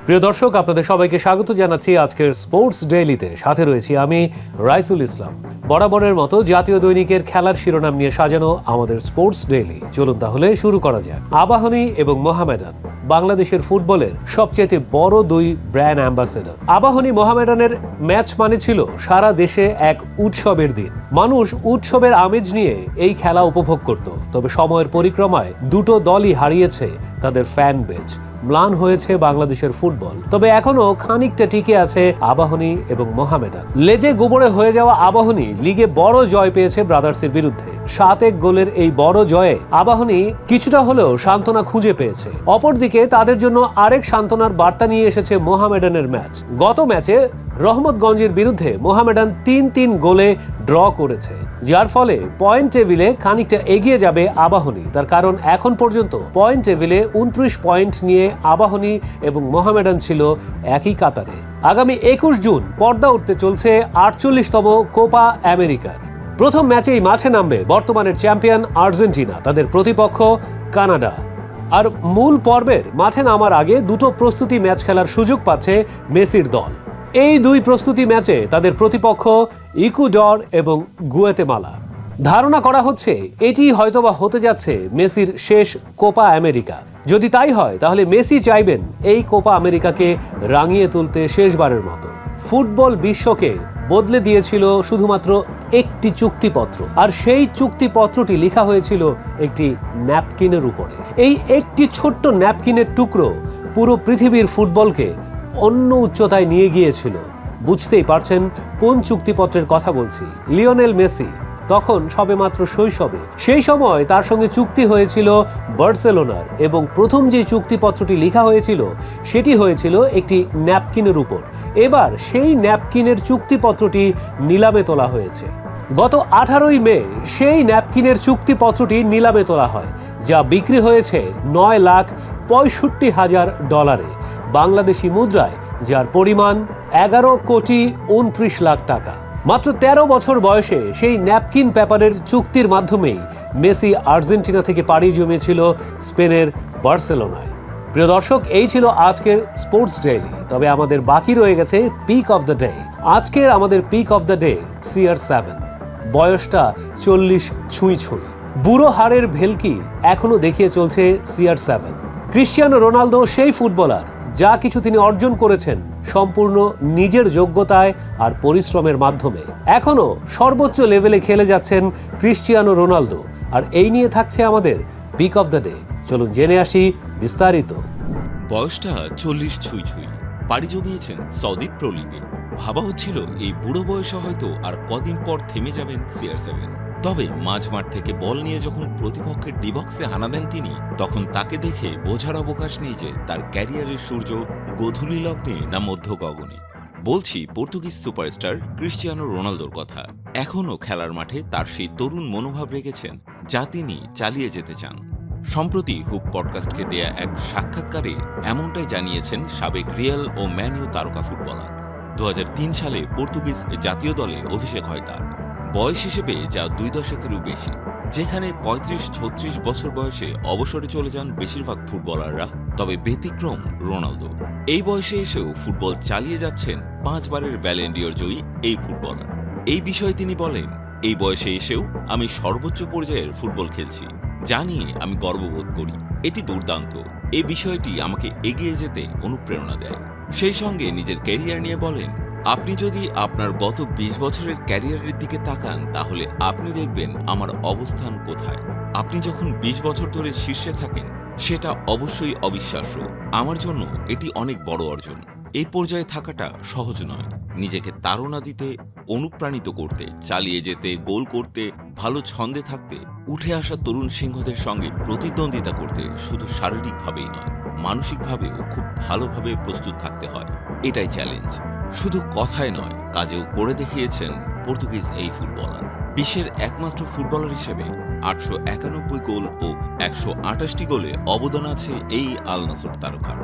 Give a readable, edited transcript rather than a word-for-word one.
প্রিয় দর্শক, আপনাদের সবাইকে স্বাগত জানাচ্ছি আজকের স্পোর্টস ডেইলিতে। সাথে রয়েছি আমি রাইসুল ইসলাম। বরাবরের মতো জাতীয় দৈনিকের খেলার শিরোনাম নিয়ে সাজানো আমাদের স্পোর্টস ডেইলি। চলুন তাহলে শুরু করা যাক। আবাহনী এবং মোহামেডান বাংলাদেশের ফুটবলের সবচেয়ে বড় দুই ব্র্যান্ড অ্যাম্বাসেডর। আবাহনী মোহামেডানের ম্যাচ মানে ছিল সারা দেশে এক উৎসবের দিন। মানুষ উৎসবের আমেজ নিয়ে এই খেলা উপভোগ করত। তবে সময়ের পরিক্রমায় দুটো দলই হারিয়েছে তাদের ফ্যান বেজ। ম্লান হয়েছে বাংলাদেশের ফুটবল। তবে এখনো খানিকটা টিকে আছে আবাহনী এবং মোহামেডান। লেজে গোবরে হয়ে যাওয়া আবাহনী লিগে বড় জয় পেয়েছে ব্রাদার্সের বিরুদ্ধে। 7-1 গোলের এই বড় জয়ে আবাহনী কিছুটা হলেও সান্ত্বনা খুঁজে পেয়েছে। অপরদিকে তাদের জন্য আরেক সান্ত্বনার বার্তা নিয়ে এসেছে মোহামেডানের ম্যাচ। গত ম্যাচে রহমতগঞ্জের বিরুদ্ধে মোহামেডান 3-3 গোলে ড্র করেছে, যার ফলে পয়েন্ট টেবিলে খানিকটা এগিয়ে যাবে আবাহনী। তার কারণ এখন পর্যন্ত পয়েন্ট টেবিলে 29 পয়েন্ট নিয়ে আবাহনী এবং মোহামেডান ছিল একই কাতারে। আগামী 21 জুন পর্দা উঠতে চলছে 48তম কোপা আমেরিকার। প্রথম ম্যাচেই মাঠে নামবে বর্তমানের চ্যাম্পিয়ন আর্জেন্টিনা, তাদের প্রতিপক্ষ কানাডা। আর মূল পর্বের মাঠে নামার আগে দুটো প্রস্তুতি ম্যাচ খেলার সুযোগ পাচ্ছে মেসির দল। এই দুই প্রস্তুতি ম্যাচে তাদের প্রতিপক্ষ ইকুয়েডর এবং গুয়াতেমালা। ধারণা করা হচ্ছে এটি হয়তোবা হতে যাচ্ছে মেসির শেষ কোপা আমেরিকা। যদি তাই হয় তাহলে মেসি চাইবেন এই কোপা আমেরিকাকে রাঙিয়ে তুলতে শেষবারের মতো। ফুটবল বিশ্বকে বদলে দিয়েছিল শুধুমাত্র একটি চুক্তিপত্র, আর সেই চুক্তিপত্রটি লেখা হয়েছিল একটি ন্যাপকিনের উপরে। এই একটি ছোট্ট ন্যাপকিনের টুকরো পুরো পৃথিবীর ফুটবলকে অন্য উচ্চতায় নিয়ে গিয়েছিল। বুঝতেই পারছেন কোন চুক্তিপত্রের কথা বলছি। লিওনেল মেসি তখন সবেমাত্র শৈশবে। সেই সময় তার সঙ্গে চুক্তি হয়েছিল বার্সেলোনার, এবং প্রথম যে চুক্তিপত্রটি লেখা হয়েছিল সেটি হয়েছিল একটি ন্যাপকিনের উপর। এবার সেই ন্যাপকিনের চুক্তিপত্রটি নিলামে তোলা হয়েছে। গত 18ই মে সেই ন্যাপকিনের চুক্তিপত্রটি নিলামে তোলা হয়, যা বিক্রি হয়েছে $9,65,000 বাংলাদেশি মুদ্রায়, যার পরিমাণ 11,29,00,000 টাকা। মাত্র 13 বছর বয়সে সেই ন্যাপকিন পেপারের চুক্তির মাধ্যমেই মেসি আর্জেন্টিনা থেকে পাড়ি জমিয়েছিল স্পেনের বার্সেলোনায়। প্রিয় দর্শক, এই ছিল আজকের স্পোর্টস ডেইলি। তবে আমাদের বাকি রয়ে গেছে পিক অফ দ্য ডে। আজকের আমাদের peak of the day CR7। বয়সটা 40 ছুঁই। বুড়ো হাড়ের ভেলকি এখনো দেখিয়ে চলছে CR7। ক্রিশ্চিয়ানো রোনালদো সেই ফুটবলার যা কিছু তিনি অর্জন করেছেন সম্পূর্ণ নিজের যোগ্যতায় আর পরিশ্রমের মাধ্যমে। এখনো সর্বোচ্চ লেভেলে খেলে যাচ্ছেন ক্রিশ্চিয়ানো রোনালদো। আর এই নিয়ে থাকছে আমাদের পিক অফ দ্য ডে। চলুন জেনে আসি বিস্তারিত। বয়সটা 40 ছুঁই। পাড়ি জমিয়েছেন সৌদি প্রো লিগে। ভাবা হচ্ছিল এই বুড়ো বয়সে হয়তো আর কদিন পর থেমে যাবেন CR7। তবে মাঝমাঠ থেকে বল নিয়ে যখন প্রতিপক্ষের ডিবক্সে হানা দেন তিনি, তখন তাকে দেখে বোঝার অবকাশ নেই যে তার ক্যারিয়ারের সূর্য গোধূলি লগ্নে না মধ্য গগনে। বলছি পর্তুগিজ সুপারস্টার ক্রিশ্চিয়ানো রোনালদোর কথা। এখনও খেলার মাঠে তার সেই তরুণ মনোভাব রেখেছেন যা তিনি চালিয়ে যেতে চান। সম্প্রতি হুপ পডকাস্টকে দেয়া এক সাক্ষাৎকারে এমনটাই জানিয়েছেন সাবেক রিয়াল ও ম্যান ইউ তারকা ফুটবলার। 2003 সালে পর্তুগিজ জাতীয় দলে অভিষেক হয় তার। বয়স হিসেবে যা 2 দশকেরও বেশি, যেখানে 35-36 বছর বয়সে অবসরে চলে যান বেশিরভাগ ফুটবলাররা। তবে ব্যতিক্রম রোনালদো। এই বয়সে এসেও ফুটবল চালিয়ে যাচ্ছেন 5 বারের ব্যালন ডিওর জয়ী এই ফুটবলার। এই বিষয়ে তিনি বলেন, এই বয়সে এসেও আমি সর্বোচ্চ পর্যায়ের ফুটবল খেলছি, যা নিয়ে আমি গর্ববোধ করি। এটি দুর্দান্ত। এই বিষয়টি আমাকে এগিয়ে যেতে অনুপ্রেরণা দেয়। সেই সঙ্গে নিজের ক্যারিয়ার নিয়ে বলেন, আপনি যদি আপনার গত 20 বছরের ক্যারিয়ারের দিকে তাকান তাহলে আপনি দেখবেন আমার অবস্থান কোথায়। আপনি যখন 20 বছর ধরে শীর্ষে থাকেন সেটা অবশ্যই অবিশ্বাস্য। আমার জন্য এটি অনেক বড় অর্জন। এই পর্যায়ে থাকাটা সহজ নয়। নিজেকে তাড়না দিতে, অনুপ্রাণিত করতে, চালিয়ে যেতে, গোল করতে, ভালো ছন্দে থাকতে, উঠে আসা তরুণ সিংহদের সঙ্গে প্রতিদ্বন্দ্বিতা করতে শুধু শারীরিকভাবেই নয়, মানসিকভাবেও খুব ভালোভাবে প্রস্তুত থাকতে হয়। এটাই চ্যালেঞ্জ। শুধু কথায় নয়, কাজেও করে দেখিয়েছেন পর্তুগিজ এই ফুটবলার। বিশ্বের একমাত্র ফুটবলার হিসেবে 891 গোল ও 128টি গোলে অবদান আছে এই আল নাসর তারকার।